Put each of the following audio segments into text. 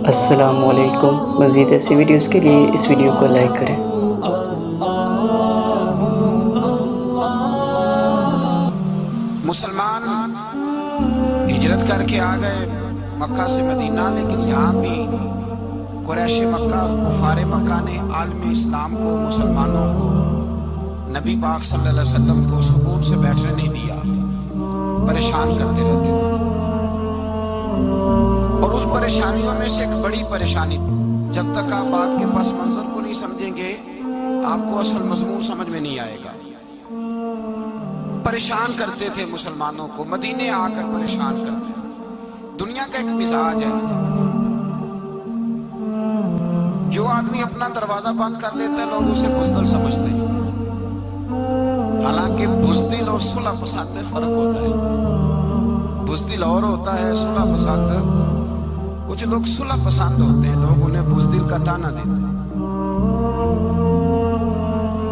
السلام علیکم۔ مزید ایسی ویڈیوز کے لیے اس ویڈیو کو لائک کریں۔ مسلمان ہجرت کر کے آ گئے مکہ سے مدینہ، لیکن یہاں بھی قریش مکہ، کفار مکہ نے عالم اسلام کو، مسلمانوں کو، نبی پاک صلی اللہ علیہ وسلم کو سکون سے بیٹھنے نہیں دیا، پریشان کرتے رہتے تھے۔ اور اس پریشانیوں میں سے ایک بڑی پریشانی، جب تک آپ بات کے پس منظر کو نہیں سمجھیں گے آپ کو اصل مضمون سمجھ میں نہیں آئے گا۔ پریشان کرتے تھے مسلمانوں کو، مدینے آ کر پریشان کرتے تھے۔ دنیا کا ایک مزاج ہے، جو آدمی اپنا دروازہ بند کر لیتا ہے لوگ اسے بزدل سمجھتے ہیں، حالانکہ بزدل اور صلح پسند میں فرق ہوتا ہے۔ بزدل اور ہوتا ہے، صلح پسند کچھ لوگ صلح پسند ہوتے ہیں، لوگ انہیں بزدل کا طعنہ دیتے ہیں۔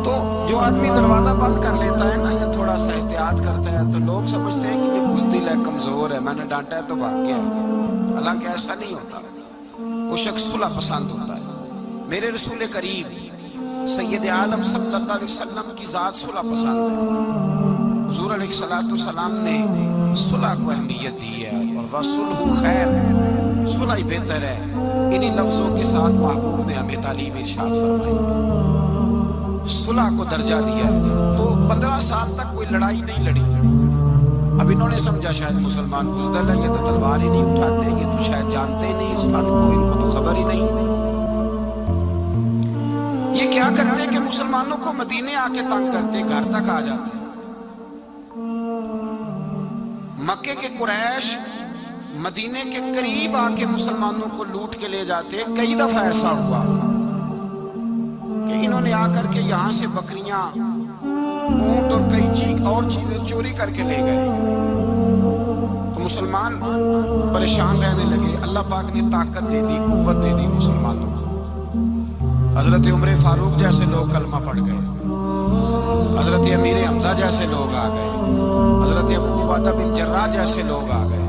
تو جو آدمی دروازہ بند کر لیتا ہے نا، یا تھوڑا سا احتیاط کرتا ہے، تو لوگ سمجھتے ہیں کہ یہ بزدل ہے، کمزور ہے، میں نے ڈانٹا ہے تو بھاگ گیا۔ حالانکہ ایسا نہیں ہوتا، وہ شخص صلح پسند ہوتا ہے۔ میرے رسول کریم سید عالم صلی اللہ علیہ وسلم کی ذات صلح پسند ہے۔ حضور علیہ السلام نے صلح کو اہمیت دی ہے، اور وَصُلْحُ خیر، صلح ہی بہتر ہے۔ انہی لفظوں کے ساتھ محبوب نے ہمیں تعلیم ارشاد فرمائی، صلح کو درجہ دیا ہے۔ تو 15 سال تک کوئی لڑائی نہیں لڑی۔ اب انہوں نے سمجھا شاید مسلمان بزدل ہیں، یہ تو تلوار ہی نہیں اٹھاتے، یہ تو شاید جانتے ہی نہیں اس بات کو، ان کو تو خبر ہی نہیں۔ یہ کیا کرتے کہ مسلمانوں کو مدینے آ کے تنگ کرتے، گھر تک آ جاتے۔ مکے کے قریش مدینے کے قریب آ کے مسلمانوں کو لوٹ کے لے جاتے۔ کئی دفعہ ایسا ہوا کہ انہوں نے آ کر کے یہاں سے بکریاں، اونٹ اور کئی چیزیں چوری کر کے لے گئے۔ تو مسلمان پریشان رہنے لگے۔ اللہ پاک نے طاقت دے دی، قوت دے دی مسلمانوں کو۔ حضرت عمر فاروق جیسے لوگ کلمہ پڑھ گئے، حضرت امیر حمزہ جیسے لوگ آ گئے، حضرت ابو عبیدہ بن جراح جیسے لوگ آ گئے،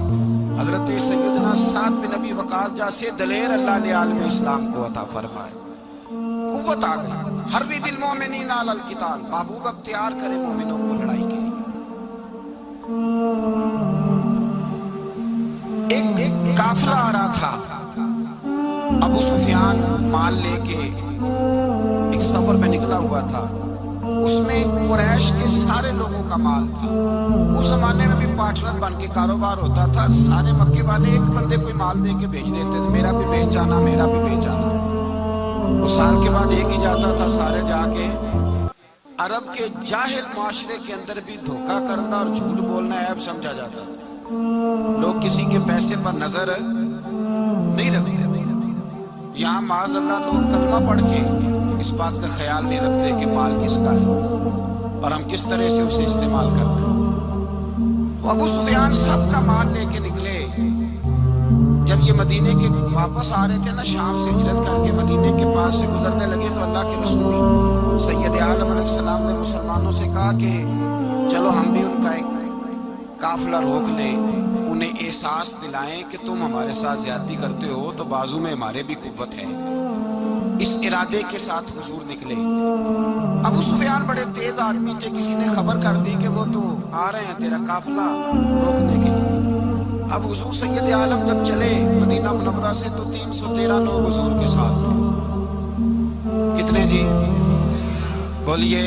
حضرت سیدنا سعد بن ابی وقاص جیسے دلیر اللہ نے عالم اسلام کو عطا فرمائے۔ قوت آ گئی۔ حرِّض المؤمنین علی القتال، محبوب اب تیار کرے مومنوں کو لڑائی کے لیے۔ ایک قافلہ آ رہا تھا، ابو سفیان مال لے کے ایک سفر میں نکلا ہوا تھا، اس میں قریش کے سارے لوگوں کا مال تھا۔ اس زمانے میں بھی پارٹنر بن کے کاروبار ہوتا تھا، سارے مکے والے ایک بندے کوئی مال دے کے بھیج دیتے تھے، میرا بھی بھیج جانا، میرا بھی بھیج جانا۔ وہ سال کے بعد ایک ہی جاتا تھا، سارے جا کے۔ عرب کے جاہل معاشرے کے اندر بھی دھوکہ کرنا اور جھوٹ بولنا عیب سمجھا جاتا تھا۔ لوگ کسی کے پیسے پر نظر نہیں رکھتے۔ یہاں معاذ اللہ لوگ کلمہ پڑھ کے اس بات کا خیال نہیں رکھتے کہ مال کس کا ہے اور ہم کس طرح سے اسے استعمال کرتے ہیں۔ تو ابو سفیان سب کا مال لے کے نکلے۔ جب یہ مدینے کے واپس آ رہے تھے نا، شام سے ہجرت کر کے مدینے کے پاس سے گزرنے لگے، تو اللہ کے رسول سید عالم علیہ السلام نے مسلمانوں سے کہا کہ چلو ہم بھی ان کا ایک قافلہ روک لیں، انہیں احساس دلائیں کہ تم ہمارے ساتھ زیادتی کرتے ہو تو بازو میں ہمارے بھی قوت ہے۔ اس ارادے کے ساتھ حضور نکلے۔ ابو سفیان بڑے تیز آدمی تھے، کسی نے خبر کر دی کہ وہ تو آ رہے ہیں تیرا قافلہ روکنے کے لیے۔ اب حضور سید عالم جب چلے مدینہ منورہ سے تو 313 لوگ حضور کے ساتھ تھے۔ کتنے جی؟ بولیے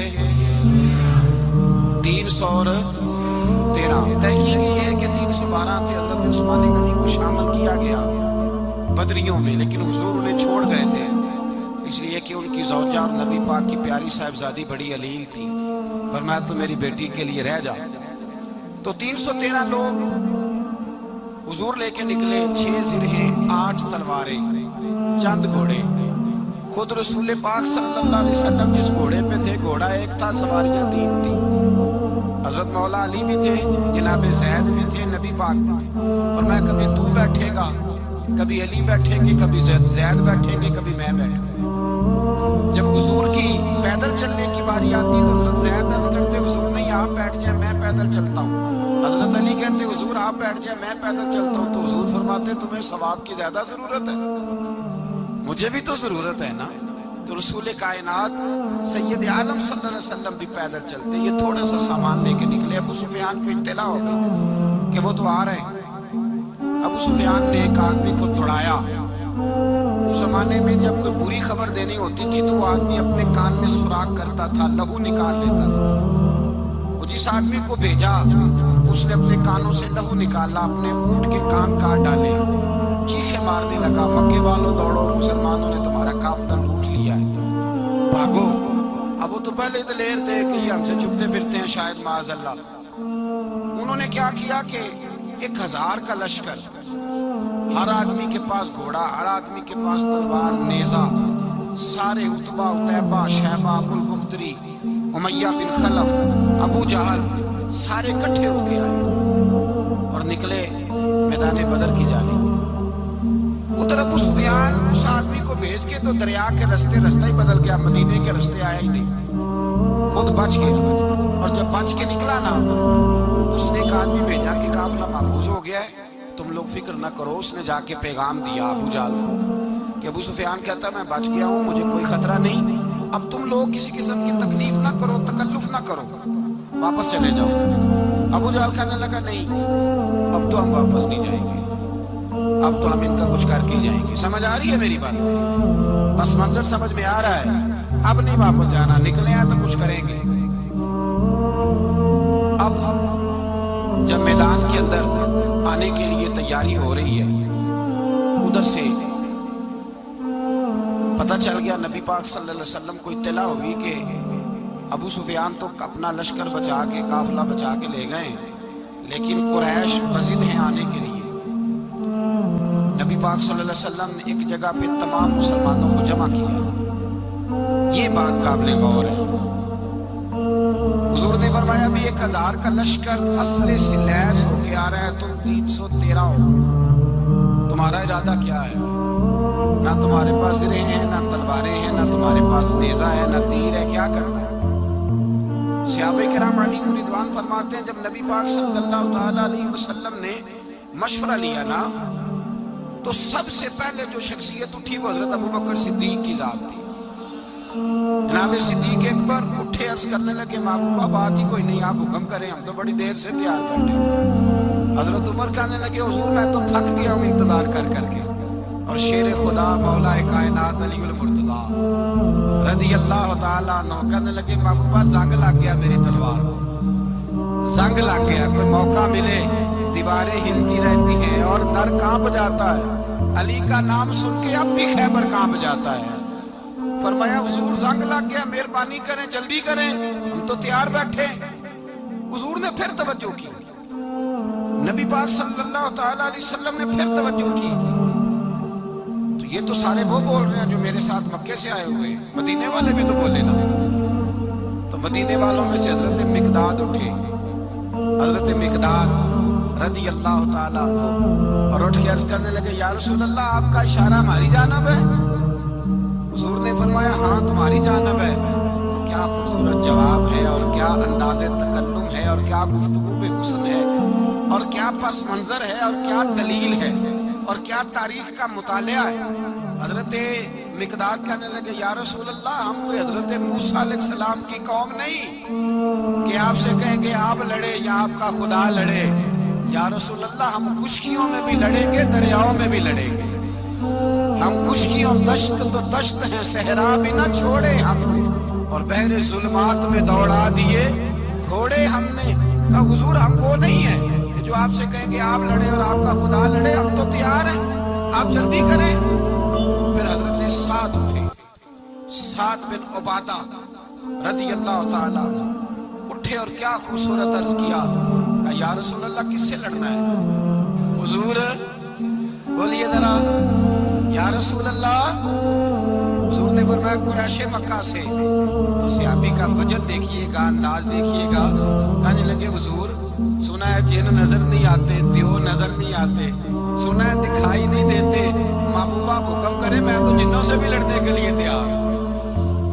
313۔ تحقیق یہ ہے کہ 312 تھے۔ حضرت عثمان غنی کو شامل کیا گیا بدریوں میں، لیکن حضور انہیں چھوڑ گئے تھے، اس لیے کہ ان کی زوجہ اور نبی پاک کی پیاری صاحبزادی بڑی علیل تھی، فرمایا تو میری بیٹی کے لیے رہ جا۔ تو 313 لوگ حضور لے کے نکلے، 6 زرہیں، 8 تلواریں، چند گھوڑے۔ خود رسول پاک صلی اللہ علیہ وسلم جس گھوڑے پہ تھے، گھوڑا ایک تھا، سواریاں 3 تھیں۔ حضرت مولا علی بھی تھے، جناب زید بھی تھے، نبی پاک بھی تھے۔ فرمایا کبھی تو بیٹھے گا، کبھی علی بیٹھیں گے، کبھی زید بیٹھیں گے، کبھی میں بیٹھوں گا۔ جب حضور کی پیدل چلنے کی باری آتی تو حضرت زید عرض کرتے حضور نہیں آپ بیٹھ جائیں، میں پیدل چلتا ہوں۔ حضرت علی کہتے حضور آپ بیٹھ جائیں میں پیدل چلتا ہوں، تو حضور فرماتے تمہیں ثواب کی زیادہ ضرورت ہے، مجھے بھی تو ضرورت ہے نا۔ تو رسول کائنات سید عالم صلی اللہ علیہ وسلم بھی پیدل چلتے، یہ تھوڑا سا سامان لے کے نکلے، ابو سفیان کو اطلاع ہو گئی کہ وہ تو آ رہے ہیں۔ ابو سفیان نے ایک آدمی کو دوڑایا۔ اس زمانے میں جب کوئی بری خبر دینی ہوتی تھی تو وہ آدمی اپنے کان میں سوراخ کرتا تھا، لہو نکال لیتا تھا۔ وہ جس آدمی کو بھیجا اس نے اپنے کانوں سے لہو نکالا، اپنے اونٹ کے کان کاٹ ڈالے، چیخے مارنے لگا، مکے والوں دوڑو، مسلمانوں نے تمہارا قافلہ لوٹ لیا ہے، بھاگو۔ اب وہ تو پہلے دلیر تھے کہ یہ ہم سے چھپتے پھرتے ہیں شاید معاذ اللہ۔ انہوں نے کیا کیا کہ 1000 کا لشکر، ہر آدمی کے پاس گھوڑا، ہر آدمی کے پاس تلوار، نیزہ، سارے عتبہ، عتیبہ، شیبہ، ابو البختری، امیہ بن خلف، ابو جہل، سارے اکٹھے ہو کے آئے اور نکلے میدان بدر کی جانب۔ ادھر ابو سفیان اس آدمی کو بھیج کے تو دریا کے رستہ ہی بدل گیا، مدینے کے رستے آیا ہی نہیں، خود بچ گئے۔ اور جب بچ کے نکلا نا اس نے ایک آدمی بھیجا کہ قافلہ محفوظ ہو گیا ہے، تم لوگ فکر نہ کرو۔ اس نے جا کے پیغام دیا ابو جہل کو کہ ابو سفیان کہتا میں بچ گیا ہوں، مجھے کوئی خطرہ نہیں، اب تم لوگ کسی قسم کی تکلیف نہ کرو، تکلف نہ کرو، واپس چلے جاؤ۔ ابو جہل کہنے لگا نہیں اب تو ہم واپس نہیں جائیں گے، اب تو ہم ان کا کچھ کر کے ہی جائیں گے۔ سمجھ آ رہی ہے میری بات؟ بس منظر سمجھ میں آ رہا ہے، اب نہیں واپس جانا، نکلے ہیں تو کچھ کریں گے۔ اب جب میدان کے اندر آنے کے لیے تیاری ہو رہی ہے، ادھر سے پتہ چل گیا، نبی پاک صلی اللہ علیہ وسلم کو اطلاع ہوئی کہ ابو سفیان تو اپنا لشکر بچا کے، قافلہ بچا کے لے گئے، لیکن قریش مزید ہیں آنے کے لیے۔ نبی پاک صلی اللہ علیہ وسلم نے ایک جگہ پہ تمام مسلمانوں کو جمع کیا۔ یہ بات قابل غور ہے۔ حضور نے فرمایا بھی 1000 کا لشکر اسلحے سے لیس ہو کے آ رہا ہے، تم 313 ہو، تمہارا ارادہ کیا ہے؟ نہ تمہارے پاس سریں ہیں، نہ تلواریں ہیں، نہ تمہارے پاس نیزہ ہے، نہ تیر ہے، کیا کرنا ہے؟ صحابہ کرام علیہم رضوان فرماتے ہیں جب نبی پاک صلی اللہ تعالیٰ علیہ وسلم نے مشورہ لیا نا تو سب سے پہلے جو شخصیت اٹھی وہ حضرت ابوبکر صدیق کی ذات تھی۔ جناب صدیق اکبر اٹھے، عرض کرنے لگے محبوبہ بات ہی کوئی نہیں، آپ حکم کریں، ہم تو بڑی دیر سے تیار بیٹھے ہیں۔ حضرت عمر کہنے لگے حضور میں تو تھک گیا ہوں انتظار کر کر کے۔ اور شیر خدا مولا کائنات علی المرتضیٰ رضی اللہ تعالیٰ عنہ کہنے لگے محبوبہ زنگ لگ گیا میری تلوار کو، زنگ لگ گیا، کوئی موقع ملے دیواریں ہلتی رہتی ہیں اور در کانپ جاتا ہے، علی کا نام سن کے اب بھی خیبر کانپ جاتا ہے۔ فرمایا حضور زنگ لگ گیا، مہربانی کریں، جلدی کریں، ہم تو تیار بیٹھے۔ حضور نے پھر توجہ کی، نبی پاک صلی اللہ تعالیٰ علیہ وسلم نے پھر توجہ کی، تو یہ تو سارے وہ بول رہے ہیں جو میرے ساتھ مکے سے آئے ہوئے، مدینے والے بھی تو بولے نا۔ تو مدینے والوں میں سے حضرت مقداد اٹھے، حضرت مقداد رضی اللہ تعالیٰ عنہ، اور اٹھ کے عرض کرنے لگے یا رسول اللہ آپ کا اشارہ ہماری جانب ہے؟ حضور نے فرمایا ہاں تمہاری جانب ہے۔ تو کیا خوبصورت جواب ہے، اور کیا انداز تکلم ہے، اور کیا گفتگو بے حسن ہے، اور کیا پس منظر ہے، اور کیا دلیل ہے، اور کیا تاریخ کا مطالعہ ہے۔ حضرت مقداد کہنے لگے یا رسول اللہ ہم کوئی حضرت موسیٰ علیہ السلام کی قوم نہیں کہ آپ سے کہیں گے آپ لڑے یا آپ کا خدا لڑے۔ یا رسول اللہ ہم خشکیوں میں بھی لڑیں گے، دریاؤں میں بھی لڑیں گے، ہم خشکیوں دشت تو دشت ہیں، صحرا بھی نہ چھوڑے ہم نے، اور بحر ظلمات میں دوڑا دیے گھوڑے ہم نے۔ کہا حضور ہم وہ نہیں ہیں جو آپ سے کہیں گے آپ لڑے اور آپ کا خدا لڑے، ہم تو تیار ہیں، آپ جلدی کریں۔ پھر حضرت سعد اٹھے، سعد بن عبادہ رضی اللہ تعالیٰ اٹھے اور کیا خوبصورت عرض کیا، کہا یا رسول اللہ کس سے لڑنا ہے؟ حضور بولیے ذرا یا رسول اللہ۔ حضور نے فرمایا قریش مکہ سے۔ تو صحابی کا وجد دیکھیے گا، انداز دیکھیے گا، کہنے لگے حضور سنا ہے جن نظر نہیں آتے، دیو نظر نہیں آتے، سنا ہے دکھائی نہیں دیتے، محبوبہ حکم کرے میں تو جنوں سے بھی لڑنے کے لیے تیار ہوں،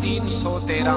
313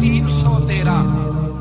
313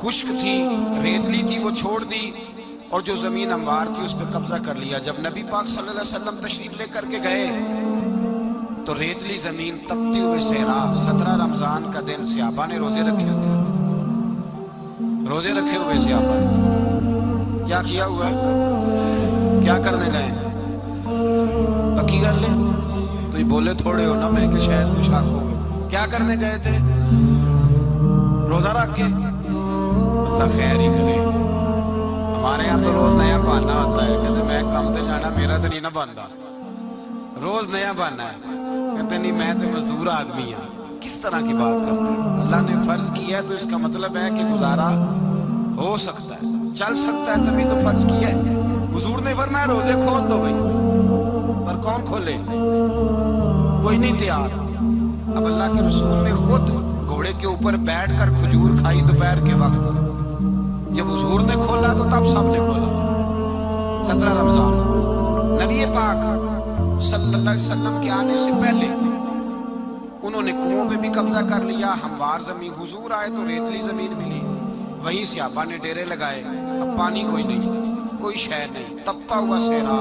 خشک تھی ریتلی تھی وہ چھوڑ دی، اور جو زمین ہموار تھی اس پہ قبضہ کر لیا۔ جب نبی پاک صلی اللہ علیہ وسلم تشریف لے کر کے گئے تو ریتلی زمین تپتی ہوئے صحرا، 17 رمضان کا دن، صحابہ نے روزے رکھے ہوئے، روزے رکھے ہوئے صحابہ نے کیا کیا ہوا ہے، کیا کرنے گئے پکی کر لیں تو یہ بولے تھوڑے ہو نا میں کہ شاید کچھ شاک ہو گئے، کیا کرنے گئے تھے؟ روزہ رکھ کے، اللہ خیر ہی کرے۔ ہمارے یہاں تو روز نیا بہانا ہوتا ہے، کہتے میں کام تے جانا، میرا تو نہیں نہ بنتا، روز نیا بہانا ہے، کہتے نہیں میں تو مزدور آدمی ہوں۔ کس طرح کی بات کرتے ہیں؟ اللہ نے فرض کیا ہے تو اس کا مطلب ہے کہ گزارا ہو سکتا ہے، چل سکتا ہے، تبھی تو فرض کیا ہے۔ حضور نے فرمایا روزے کھول دو بھائی، پر کون کھولے؟ کوئی نہیں تیار۔ اب اللہ کے رسول نے خود گھوڑے کے اوپر بیٹھ کر کھجور کھائی دوپہر کے وقت، جب حضور نے کھولا تو تب سب نے کھولا۔ 17 رمضان نبی پاک صلی اللہ علیہ وسلم کے آنے سے پہلے انہوں نے کنووں پہ بھی قبضہ کر لیا، ہموار زمین، حضور آئے تو ریتلی زمین ملی، وہیں صحابہ نے ڈیرے لگائے۔ اب پانی کوئی نہیں، کوئی شے نہیں، تپتا ہوا صحرا،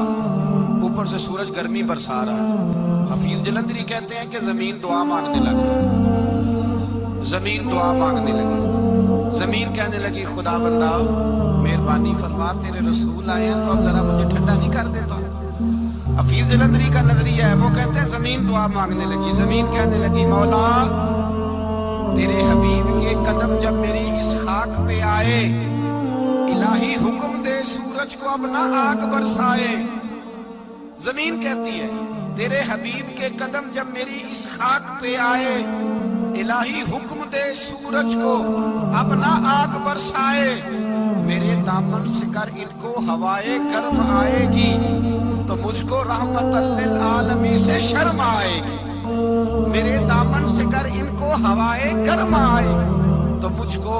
اوپر سے سورج گرمی برسا رہا ہے۔ حفیظ جلندری کہتے ہیں کہ زمین دعا مانگنے لگی، زمین دعا مانگنے لگی، زمین کہنے لگی خدا بندہ مہربانی فرما، تیرے رسول آئے ہیں تو اب ذرا مجھے ٹھنڈا نہیں کر دیتا۔ حفیظ جلندری کا نظریہ ہے، وہ کہتے ہیں زمین دعا مانگنے لگی، زمین کہنے لگی مولا تیرے حبیب کے قدم جب میری اس خاک پہ آئے، الہی حکم دے سورج کو اپنا آگ برسائے۔ زمین کہتی ہے تیرے حبیب کے قدم جب میری اس خاک پہ آئے، الہی حکم دے سورج کو اپنا آگ برسائے، میرے دامن سے کر ان کو ہوائے گرم آئے گی تو مجھ کو رحمت للعالمین سے شرم آئے گی، میرے دامن سے کر ان کو ہوائے گرم آئے گی تو مجھ کو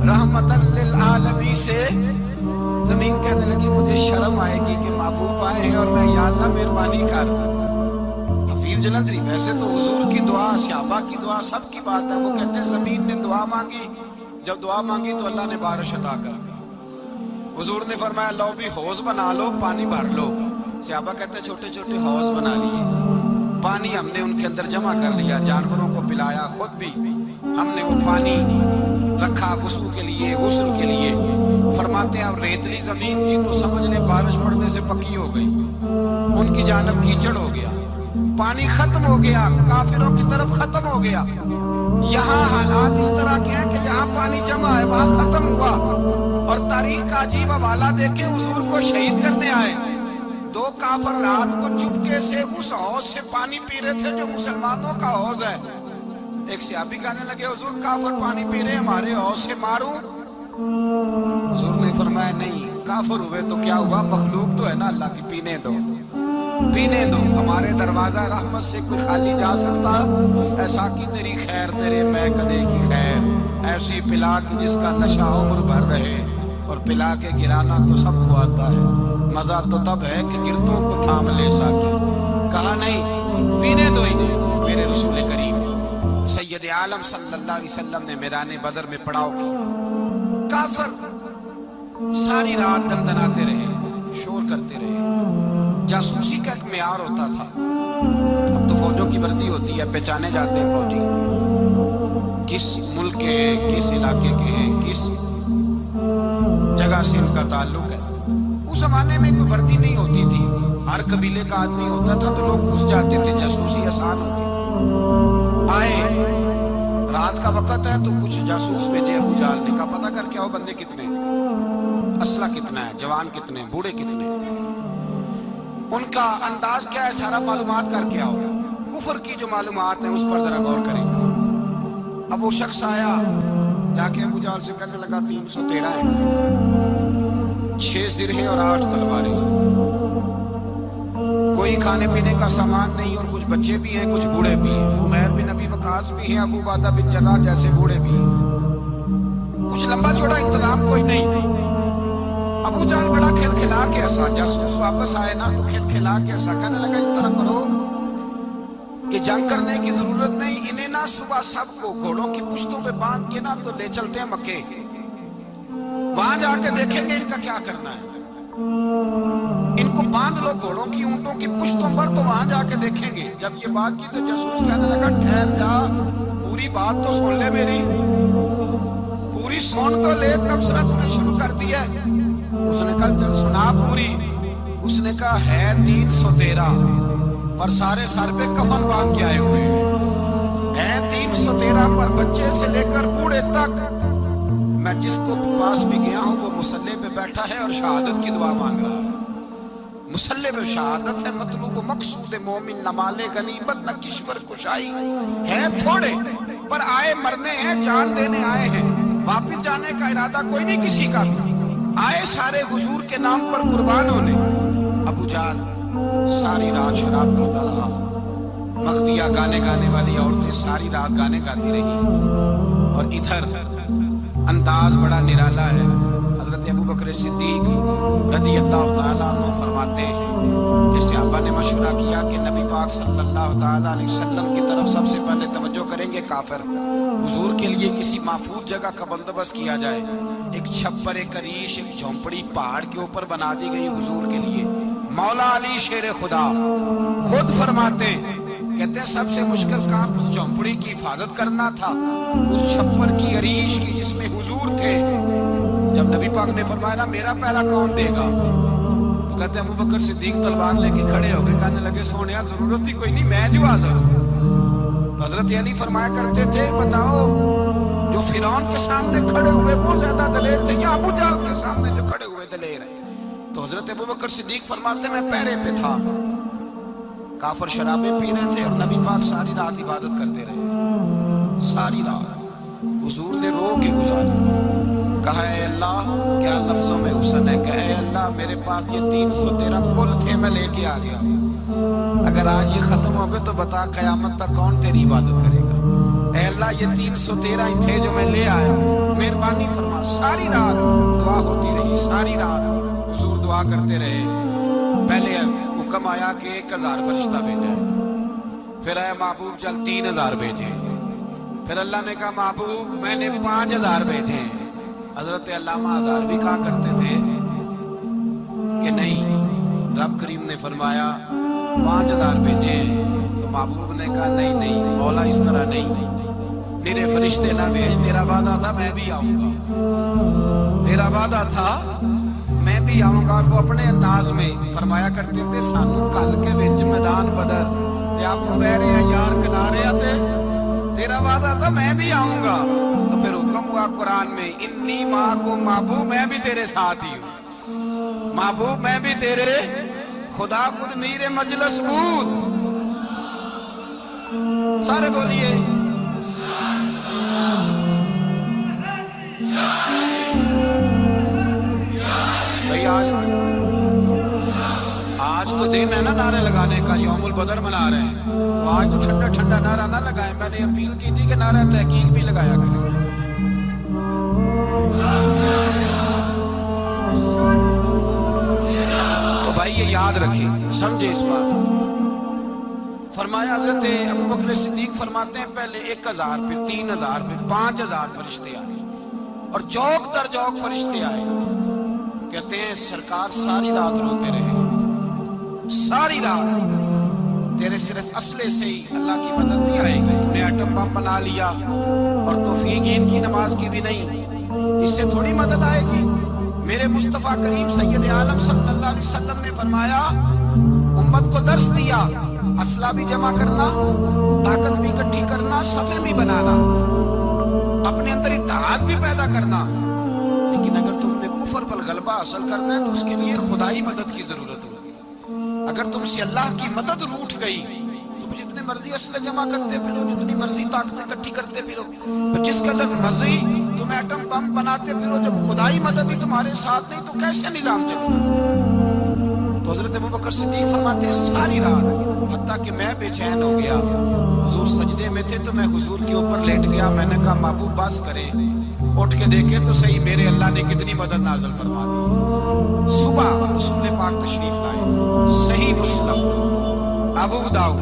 رحمت للعالمین سے۔ زمین کہنے لگی مجھے شرم آئے گی کہ محبوب آئے ہیں اور میں یا اللہ مہربانی کر۔ حفیظ جلندری ویسے تو حضور کی دعا، صحابہ کی دعا سب کی بات ہے، وہ کہتے ہیں زمین نے دعا مانگی، جب دعا مانگی تو اللہ نے بارش عطا کر دی۔ حضور نے فرمایا لو بھی حوض بنا لو، پانی بھر لو۔ صحابہ کہتے ہیں چھوٹے چھوٹے حوض بنا لیے، پانی ہم نے ان کے اندر جمع کر لیا، جانوروں کو پلایا، خود بھی ہم نے وہ پانی رکھا وضو کے لیے، غسل کے لیے۔ فرماتے ہیں اب ریتلی زمین تھی تو سمجھ لیں بارش پڑنے سے پکی ہو گئی، ان کی جانب کیچڑ ہو گیا، پانی ختم ہو گیا، کافروں کی طرف ختم ہو گیا۔ یہاں حالات اس طرح کے ہیں کہ جہاں پانی جمع ہے وہاں ختم ہوا، اور تاریخ کا عجیب حوالہ دیکھیں، حضور کو شہید کرنے آئے 2 کافر رات کو چپکے سے اس حوض سے پانی پی رہے تھے جو مسلمانوں کا حوض ہے۔ ایک صحابی کہنے لگے حضور کافر پانی پی رہے ہمارے حوض سے ماروں؟ حضور نے فرمایا نہیں، کافر ہوئے تو کیا ہوا، مخلوق تو ہے نا اللہ کی، پینے دو پینے دو، ہمارے دروازہ رحمت سے کوئی خالی جا سکتا؟ ایسا کی تیری خیر تیرے میں کدے کی خیر، ایسی پلا کی جس کا نشہ عمر بھر رہے، اور پلا کے گرانا تو سب کو آتا ہے، مزہ تو تب ہے کہ گرتوں کو تھام لے ساکی۔ کہا نہیں، پینے دو انہیں۔ میرے رسول کریم سید عالم صلی اللہ علیہ وسلم نے میدان بدر میں پڑاؤ کیا، کافر ساری رات دندناتے رہے، شور کرتے رہے۔ جاسوسی کا ایک معیار ہوتا تھا، اب تو فوجوں کی وردی ہوتی ہے، پہچانے جاتے ہیں فوجی کس ملک کے ہیں، کس علاقے کے ہیں، کس جگہ سے ان کا تعلق ہے۔ اس زمانے میں کوئی وردی نہیں ہوتی تھی، ہر قبیلے کا آدمی ہوتا تھا تو لوگ گھس جاتے تھے، جاسوسی آسان ہوتی تھی۔ آئے رات کا وقت ہے تو کچھ جاسوس بھیجے ابو جہل نے، کہا پتہ کر کے آؤ بندے کتنے، اسلحہ کتنا ہے، جوان کتنے، بوڑھے کتنے، ان کا انداز کیا ہے، سارا معلومات کر کے آؤ۔ کفر کی جو معلومات ہیں اس پر ذرا غور کریں۔ اب وہ شخص آیا، جا کے ابو جہل سے کہنے لگا 313 ہیں، 6 سر ہیں اور 8 تلواریں، کوئی کھانے پینے کا سامان نہیں، اور کچھ بچے بھی ہیں کچھ بوڑھے بھی ہیں، عمیر بن ابی وقاص بھی ہیں، ابو عبیدہ بن جراح جیسے بوڑھے بھی ہیں، کچھ لمبا چوڑا انتظام کوئی نہیں۔ ابو جہل بڑا کھل کھلا کے ہنسا، جاسوس واپس آئے نا تو کھل کھلا کے ہنسا، کہنے لگا اس طرح کرو کہ جنگ کرنے کی ضرورت نہیں، انہیں نہ صبح سب کو گھوڑوں کی پشتوں پہ باندھ کے نہ تو لے چلتے ہیں مکے، وہاں جا کے دیکھیں گے ان کا کیا کرنا ہے، ان کو باندھ لو گھوڑوں کی اونٹوں کی پشتوں پر تو وہاں جا کے دیکھیں گے۔ جب یہ بات کی تو جاسوس کہنے لگا ٹھہر جا، پوری بات تو سن لے میری، پوری سن تو لے، تبصرہ نے شروع کر دیا۔ اس نے کہا چل سنا پوری۔ اس نے کہا ہے 313 پر سارے سر پہ کفن باندھ کے آئے ہوئے ہیں، 313 پر بچے سے لے کر بوڑھے تک۔ میں جس کو پاس بھی گیا ہوں وہ مصلی پہ بیٹھا ہے اور شہادت کی دعا مانگ رہا ہے۔ مصلی پہ شہادت ہے، مطلوب و مقصود مومن، نہ مال غنیمت نہ کشور کشائی، ہے تھوڑے پر آئے مرنے ہیں، جان دینے آئے ہیں، واپس جانے کا ارادہ کوئی نہیں کسی کا بھی، آئے سارے حضور کے نام پر قربان ہونے۔ ابو جہل ساری رات شراب پیتا رہا، مغدیہ گانے گانے والی عورتیں ساری رات گانے گاتی رہی، اور ادھر انداز بڑا نرالا ہے۔ حضرت ابو بکر صدیق رضی اللہ تعالیٰ عنہ فرماتے ہیں کہ صحابہ نے مشورہ کیا کہ نبی پاک صلی اللہ تعالیٰ علیہ وسلم کی طرف سب سے پہلے توجہ کریں گے کافر، حضور کے لیے کسی محفوظ جگہ کا بندوبست کیا جائے، ایک چھپر، ایک عریش، ایک جھونپڑی پہاڑ کے اوپر بنا دی گئی حضور کے لیے۔ مولا علی شیر خدا خود فرماتے ہیں، کہتے ہیں سب سے مشکل کام اس جھونپڑی کی حفاظت کرنا تھا، اس چھپر کی، عریش کی جس میں حضور تھے۔ جب نبی پاک نے فرمایا نا میرا پہلا کون دے گا، تو کہتے ہیں ابو بکر صدیق تلوار لے کے کھڑے ہو گئے، کہنے لگے سونیا ضرورت ہی کوئی نہیں، میں جو حاضر ہوں۔ تو حضرت علی فرمایا کرتے تھے بتاؤ جو فرعون کے سامنے کھڑے ہوئے وہ زیادہ دلیر تھے یا ابو جہل کے سامنے جو کھڑے ہوئے دلیر ہیں؟ تو حضرت ابو بکر صدیق فرماتے میں پہرے پہ تھا، کافر شرابیں پی رہے تھے اور نبی پاک ساری رات عبادت کرتے رہے، ساری رات حضور نے رو کے گزاری، کہا اے اللہ، کیا لفظوں میں حسن ہے کہ اے اللہ میرے پاس یہ 313 کل تھے میں لے کے آ گیا، اگر آج یہ ختم ہو گئے تو بتا قیامت تک کون تیری عبادت کرے گا؟ اے اللہ یہ 313 ہی تھے جو میں لے آیا، مہربانی فرما۔ ساری رات دعا ہوتی رہی، ساری رات حضور دعا کرتے رہے۔ پہلے حکم آیا کہ 1000 فرشتہ بھیجا، پھر آیا محبوب چل 3000 بھیجے، پھر اللہ نے کہا محبوب میں نے 5000 بھیجے۔ حضرت علامہ ہزاروی کہا کرتے تھے کہ نہیں، رب کریم نے فرمایا 5000 بھیجے، تو محبوب نے کہا نہیں نہیں مولا اس طرح نہیں، میرے فرشتے نہ بھیج، تیرا وعدہ تھا میں بھی آؤں گا، تیرا وعدہ تھا میں بھی آؤں گا۔ اور وہ اپنے انداز میں فرمایا کرتے تھے سانو کل کے وچ میدان بدر تے آپ کو بہ رہے ہیں یار کنارے آتے، تیرا وعدہ تھا میں بھی آؤں گا۔ تو پھر حکم ہوا قرآن میں انی معکم، محبوب میں بھی تیرے ساتھ ہی ہوں، محبوب میں بھی تیرے، خدا خود میر مجلس بود، سارے بولیے بھئی آج تو دن ہے نا نعرے لگانے کا، یوم البدر منا رہے ہیں، تو آج تو ٹھنڈا ٹھنڈا نعرہ نہ لگائیں، میں نے اپیل کی تھی کہ نعرہ تحقیق بھی لگایا کریں۔ تو بھائی یہ یاد رکھیں، سمجھے اس بات۔ فرمایا حضرت ابو بکر صدیق فرماتے ہیں پہلے 1000 پھر 3000 پھر 5000 فرشتے آئے، اور جوک در جوک فرشتے آئے۔ کہتے ہیں سرکار ساری رات روتے رہے، ساری رات، تیرے صرف اسلحے سے ہی اللہ کی مدد نہیں آئے گی، تو نے ایٹم بم بنا لیا اور توفیق عید کی نماز کی بھی نہیں، اس سے تھوڑی مدد آئے گی۔ میرے مصطفیٰ کریم سید عالم صلی اللہ علیہ وسلم نے فرمایا، امت کو درس دیا، اسلحہ بھی جمع کرنا، طاقت بھی اکٹھی کرنا، صفیں بھی بنانا، اپنے اندر اتحاد بھی پیدا کرنا، لیکن اگر تم نے کفر پر غلبہ حاصل کرنا ہے تو اس کے لیے خدائی مدد کی ضرورت ہوگی۔ اگر تم سے اللہ کی مدد روٹھ گئی تو جتنے مرضی اسلحے جمع کرتے پھرو، جتنی مرضی طاقتیں اکٹھی کرتے پھرو، جس قدر مرضی تم ایٹم بم بناتے پھرو، جب خدائی مدد ہی تمہارے ساتھ نہیں تو کیسے نظام چلے گا؟ تو حضرت ابو بکر صدیق فرماتے ہیں ساری رات، حتیٰ کہ میں بے چین ہو گیا، حضور سجدے میں تھے تو میں حضور کے اوپر لیٹ گیا، میں نے کہا محبوب بس کرے، اٹھ کے دیکھے تو صحیح میرے اللہ نے کتنی مدد نازل فرما دی۔ صبح رسول پاک تشریف لائے، صحیح مسلم، ابو داؤد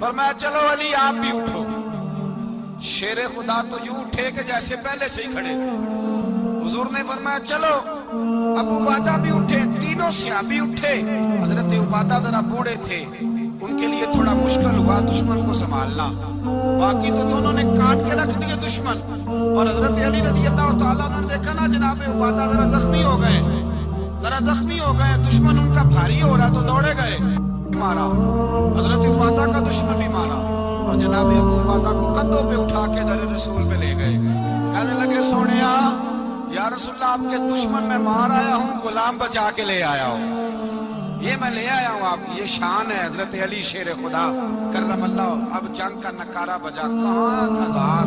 فرمایا چلو علی آپ بھی اٹھو. شیر خدا تو یوں اٹھے کہ جیسے پہلے سے ہی کھڑے تھے. حضور نے فرمایا چلو. ابو عبادہ بھی اٹھے, تینوں صحابی اٹھے. حضرت عبادہ ذرا بوڑھے تھے, ان کے لیے تھوڑا مشکل ہوا دشمن کو سنبھالنا. باقی تو دونوں نے کاٹ کے رکھ دیے دشمن. اور حضرت علی رضی اللہ تعالیٰ عنہ نے دیکھا نا جناب عبادہ ذرا زخمی ہو گئے, دشمن ان کا بھاری ہو رہا تو دوڑے گئے, مارا. حضرت عبادہ کا دشمن بھی مارا اور جناب ابو عبادہ کو کندھوں پہ اٹھا کے در رسول پہ لے گئے. کہنے لگے سونیا یا رسول اللہ آپ کے دشمن میں مار آیا ہوں, غلام بچا کے لے آیا ہوں, یہ میں لے آیا ہوں آپ. یہ شان ہے حضرت علی شیر خدا کرم اللہ. اب جنگ کا نکارہ بجا. کہاں تھا ہزار؟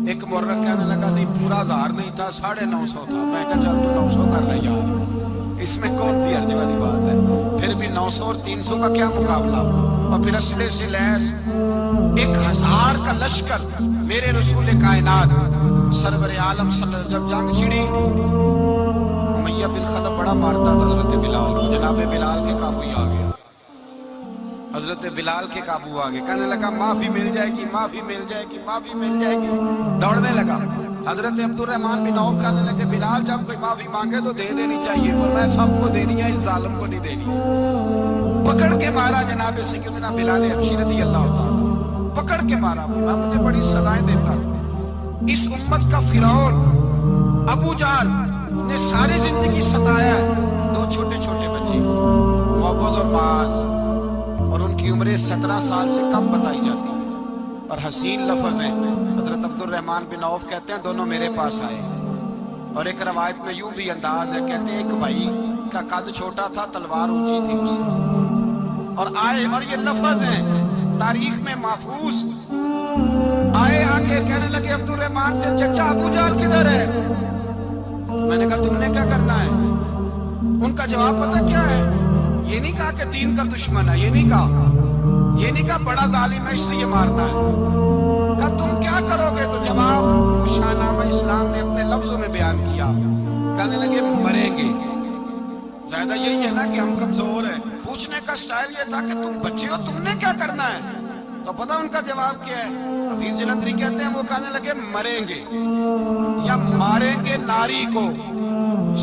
ایک مرغ کہنے لگا نہیں پورا 1000 نہیں تھا, 950 تھا. میں کہا چل تو 900 کر لے یار, اس میں کون سی عرض والی بات ہے. پھر بھی 900 اور 300 کا کیا مقابلہ. اور پھر اسلحے سے لیس 1000 کا لشکر. میرے رسول کائنات سرور عالم صلی اللہ علیہ وسلم جب جنگ چھڑی, امیہ بن خلف بڑا مارتا تھا حضرت بلال کو. جناب بلال کے قابو ہی آ گیا, حضرت بلال کے قابو آ گئے. کہنے لگا معافی مل جائے گی, معافی مل جائے گی, معافی مل جائے گی. دوڑنے لگا. حضرت عبد الرحمن بن عوف کہنے لگے بلال جب کوئی معافی مانگے تو دے دینی چاہیے. فرمایا سب کو دینی ہے, اس ظالم کو نہیں دینی. پکڑ کے مارا جناب سیدنا بلال حبشی رضی اللہ تعالیٰ, پکڑ کے مارا. مجھے بڑی سزائیں دیتا. اس امت کا فرعون ابو جہل نے ساری زندگی ستایا ہے. 2 چھوٹے چھوٹے بچے معوذ اور معاذ, اور ان کی عمریں 17 سال سے کم بتائی جاتی ہیں. اور حسین لفظ ہیں. حضرت عبد الرحمن بن عوف کہتے ہیں دونوں میرے پاس آئے, اور ایک روایت میں یوں بھی انداز ہے, کہتے ہیں ایک بھائی کا قد چھوٹا تھا, تلوار اونچی تھی اس سے, اور آئے. اور یہ لفظ ہیں تاریخ میں محفوظ. آئے آ کے کہنے لگے عبد الرحمن سے چچا ابو جہل کدھر ہے. میں نے کہا تم نے کیا کرنا ہے. ان کا جواب پتہ کیا ہے, یہ نہیں کہا کہ دین کا دشمن ہے, یہ نہیں کہا بڑا ظالم ہے اس لیے مارنا ہے. کہا تم کیا کرو گے. تو جواب وہ شاہنامہ اسلام نے اپنے لفظوں میں بیان کیا. کہنے لگے مریں گے. زیادہ یہی ہے نا کہ ہم کمزور ہیں. پوچھنے کا سٹائل یہ تھا کہ تم بچے ہو, تم نے کیا کرنا ہے. تو پتہ ان کا جواب کیا ہے. حفیظ جلندری کہتے ہیں وہ کہنے لگے مریں گے یا ماریں گے ناری کو.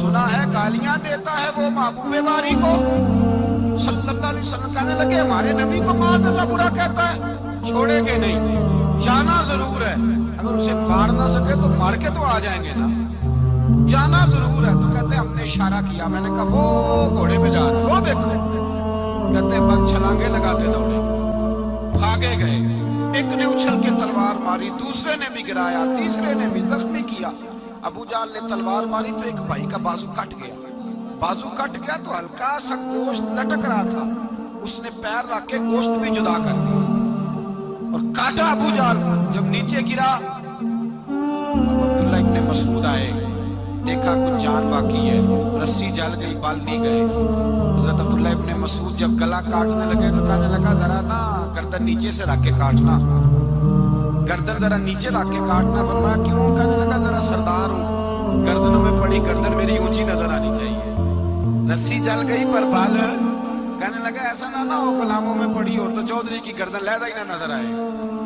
سنا ہے گالیاں دیتا ہے وہ محبوب باری کو صلی اللہ علیہ وسلم. کہنے لگے ہمارے نبی کو معاذ اللہ برا کہتا ہے, چھوڑیں گے نہیں, جانا ضرور ہے. اگر اسے مار نہ سکے تو مار کے تو آ جائیں گے نا, جانا ضرور ہے. تو کہتے ہیں ہم نے اشارہ کیا. میں نے کہا وہ گھوڑے پہ جا رہے, وہ دیکھو. کہتے ہیں بس چھلانگے لگاتے دوڑے, بھاگے گئے. ایک نے اچھل کے تلوار ماری, دوسرے نے بھی گرایا, تیسرے نے بھی زخمی کیا. ابو جہل نے تلوار ماری تو ایک بھائی کا بازو کٹ گیا. تو ہلکا سا گوشت لٹک رہا تھا, اس نے پیر رکھ کے گوشت بھی جدا کر دیا اور کاٹا ابو جہل کو. جب نیچے گرا عبداللہ ابن مسعود آئے, دیکھا کچھ جان باقی ہے, رسی جل گئی, بال نہیں گئے. حضرت عبداللہ ابن مسعود جب گلا کاٹنے لگے تو کہنے لگا ذرا نا گردن نیچے سے رکھ کے کاٹنا, گردن ذرا نیچے رکھ کے کاٹنا. فرمایا کیوں. کہنے لگا ذرا سردار ہوں, گردنوں میں پڑی گردن میری اونچی نظر آنی چاہیے. رسی جل گئی پر بال. کہنے لگا ایسا نہ ہو غلاموں میں پڑی ہو تو چودھری کی گردن لہذا ہی نہ نظر آئے,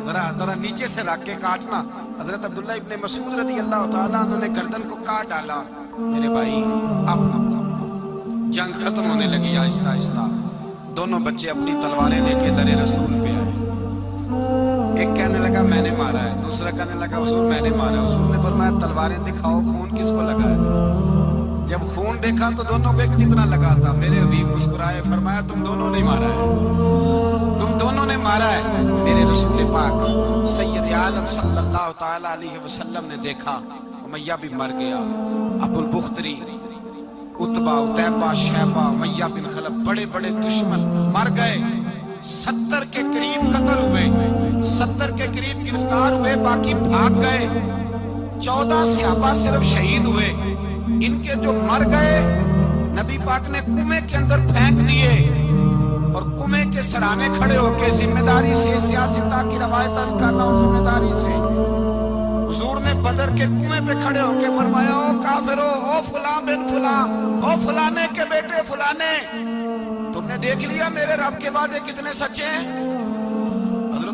ذرا نیچے سے رکھ کے کاٹنا. حضرت عبداللہ ابن مسعود رضی اللہ تعالیٰ عنہ نے گردن کو کاٹ ڈالا. میرے بھائی اب جنگ ختم ہونے لگی آہستہ آہستہ. دونوں بچے اپنی تلواریں لے کے در رسول پہ آئے. ایک کہنے لگا میں نے مارا ہے, دوسرا کہنے لگا حضور میں نے مارا ہے. حضور نے فرمایا تلواریں دکھاؤ, خون کس کو لگا ہے. جب خون دیکھا تو دونوں کو ایک جتنا لگا تھا. میرے حبیب مسکرائے, فرمایا تم دونوں نے مارا ہے, تم دونوں نے مارا ہے. میرے رسول پاک سید عالم صلی اللہ تعالیٰ علیہ وسلم نے دیکھا امیہ بھی مر گیا. ابو البختری, عتبہ, عتیبہ, شیبہ, امیہ بن خلف, بڑے بڑے دشمن مر گئے. 70 کے قریب قتل ہوئے, 70 کے قریب گرفتار ہوئے, باقی بھاگ گئے. 14 صحابہ صرف شہید ہوئے. ان کے جو مر گئے نبی پاک نے کنویں کے اندر پھینک دیے, اور کنویں کے سرانے کھڑے ہو کے ذمہ داری سے, سیاستہ کی روایت عرض کر رہا ہوں, ذمہ داری سے حضور نے بدر کے کنویں پہ کھڑے ہو کے فرمایا او کافرو, او فلاں بن فلاں, او فلانے کے بیٹے فلانے, تم نے دیکھ لیا میرے رب کے وعدے کتنے سچے ہیں.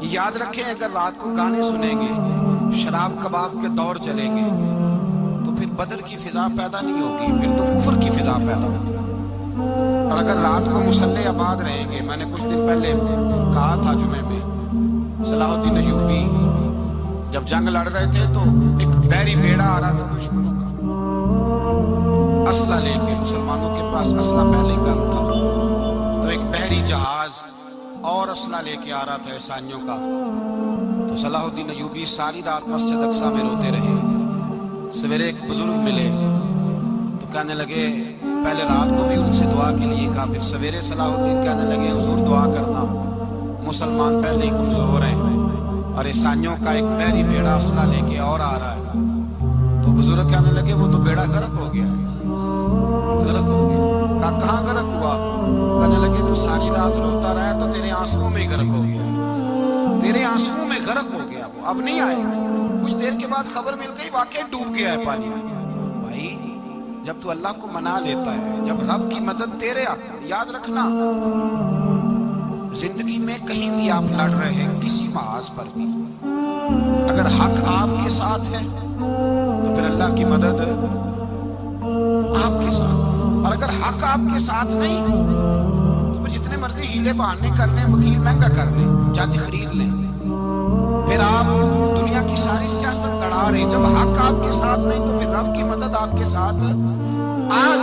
یہ یاد رکھیں اگر رات کو گانے سنیں گے, شراب کباب کے دور چلیں گے, تو پھر بدر کی فضا پیدا نہیں ہوگی, پھر تو کفر کی فضا پیدا ہوگی. اور اگر رات کو مصلے آباد رہیں گے, میں نے کچھ دن پہلے کہا تھا جمعے میں, صلاح الدین ایوبی جب جنگ لڑ رہے تھے تو ایک بحری بیڑا آ رہا تھا دشمنوں کا, اسلحہ لے کے. مسلمانوں کے پاس اسلحہ پہلے کم تھا, تو ایک بحری جہاز اور اسلحہ لے کے آ رہا تھا عیسائیوں کا. تو صلاح الدین ایوبی ساری رات مسجد اقصی میں روتے رہے. سویرے ایک بزرگ ملے تو کہنے لگے, پہلے رات کو بھی ان سے دعا کے لیے کہا, پھر سویرے صلاح الدین کہنے لگے حضور دعا کرنا, مسلمان پہلے ہی کمزور ہیں اور عیسائیوں کا ایک بحری بیڑا اسلحہ لے کے اور آ رہا ہے. تو بزرگ کہنے لگے وہ تو بیڑا غرق ہو گیا, غرق ہو گیا. کہا کہاں غرق ہوا؟ تو کہنے لگے تو ساری رات روتا رہا تو تیرے آنسوؤں میں غرق ہو گیا, تیرے آنسوؤں میں غرق ہو گیا, وہ اب نہیں آئے گا. کچھ دیر کے بعد خبر مل گئی واقعی ڈوب گیا ہے پانی میں. بھائی جب تو اللہ کو منا لیتا ہے, جب رب کی مدد تیرے آتا ہے, یاد رکھنا زندگی میں کہیں بھی آپ لڑ رہے ہیں, کسی محاذ پر بھی, اگر حق آپ کے ساتھ ہے تو پھر اللہ کی مدد آپ کے ساتھ, اور اگر حق آپ کے ساتھ نہیں تو پھر جتنے مرضی ہیلے بہانے کر لیں, وکیل مہنگا کر لیں, جج خرید لیں, پھر آپ دنیا کی ساری سیاست لڑا رہے ہیں. جب حق آپ کے ساتھ نہیں تو پھر رب کی مدد آپ کے ساتھ. آج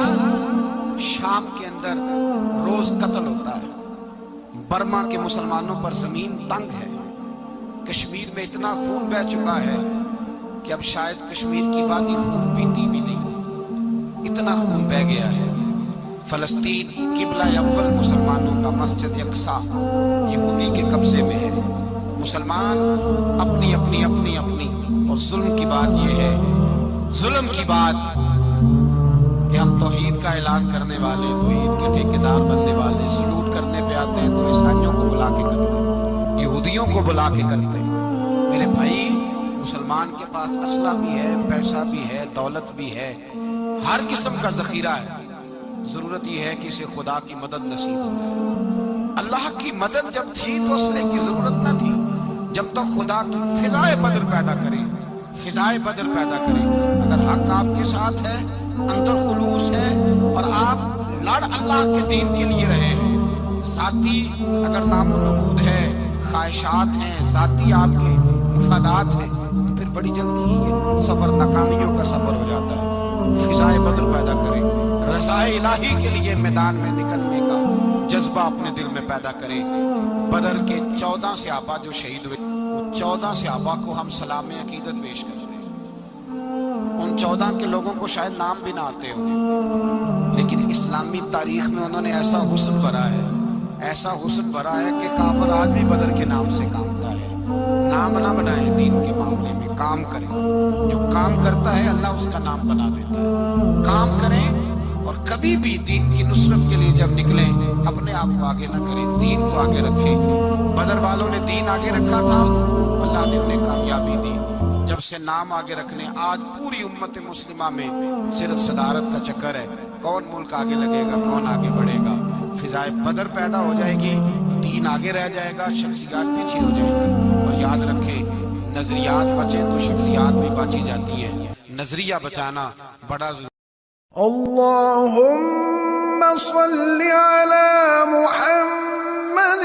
شام کے اندر روز قتل ہوتا ہے, برما کے مسلمانوں پر زمین تنگ ہے, کشمیر میں اتنا خون بہ چکا ہے کہ اب شاید کشمیر کی وادی خون پیتی بھی نہیں, اتنا خون بہ گیا ہے. فلسطین قبلہ اول مسلمانوں کا مسجد اقصی یہودی کے قبضے میں ہے. مسلمان اپنی اپنی اپنی اپنی, اور ظلم کی بات یہ ہے, ظلم کی بات کہ ہم توحید کا اعلان کرنے والے, توحید کے ٹھیکیدار بننے والے, سلوٹ کرنے پہ آتے ہیں تو عیسائیوں کو بلا کے کرتے ہیں, یہودیوں کو بلا کے کرتے ہیں. میرے بھائی مسلمان کے پاس اسلحہ بھی ہے, پیسہ بھی ہے, دولت بھی ہے, ہر قسم کا ذخیرہ ہے. ضرورت یہ ہے کہ اسے خدا کی مدد نصیب ہو جائے. اللہ کی مدد جب تھی تو اسلحے کی ضرورت نہ تھی, جب تک خدا کی فضائے بدر پیدا کرے, فضائے بدر پیدا کرے. اگر حق آپ کے ساتھ ہے, اندر خلوص ہے, اور آپ لڑ اللہ کے دین کے لیے رہے ہیں, ذاتی اگر نام و نمود ہے, خواہشات ہیں, ذاتی آپ کے مفادات ہیں, تو پھر بڑی جلدی ہی یہ سفر ناکامیوں کا سفر ہو جاتا ہے. فضائے بدر پیدا کرے, رضائے الہی کے لیے میدان میں نکلنے کا جذبہ اپنے دل میں پیدا کرے. بدر کے 14 صحابہ جو شہید ہوئے, وہ 14 صحابہ کو ہم سلام عقیدت پیش کرتے ہیں. ان 14 کے لوگوں کو شاید نام بھی نہ آتے ہوں, لیکن اسلامی تاریخ میں انہوں نے ایسا حسن بھرا ہے, ایسا حسن بھرا ہے کہ کافر آج بھی بدر کے نام سے کام کا ہے. نام نہ بنائیں دین کے معاملے میں, کام کریں. جو کام کرتا ہے اللہ اس کا نام بنا دیتا ہے. کام کریں, اور کبھی بھی دین کی نصرت کے لیے جب نکلیں اپنے آپ کو آگے نہ کریں, دین کو آگے رکھیں. بدر والوں نے دین آگے رکھا تھا, اللہ نے انہیں کامیابی دی. جب سے نام آگے رکھنے, آج پوری امت مسلمہ میں صرف صدارت کا چکر ہے, کون ملک آگے لگے گا, کون آگے بڑھے گا. فضائے بدر پیدا ہو جائے گی, دین آگے رہ جائے گا, شخصیات پیچھے ہو جائیں گی. اور یاد رکھیں نظریات بچیں تو شخصیات بھی بچی جاتی ہیں. نظریہ بچانا بڑا ضروری. اللهم صل على محمد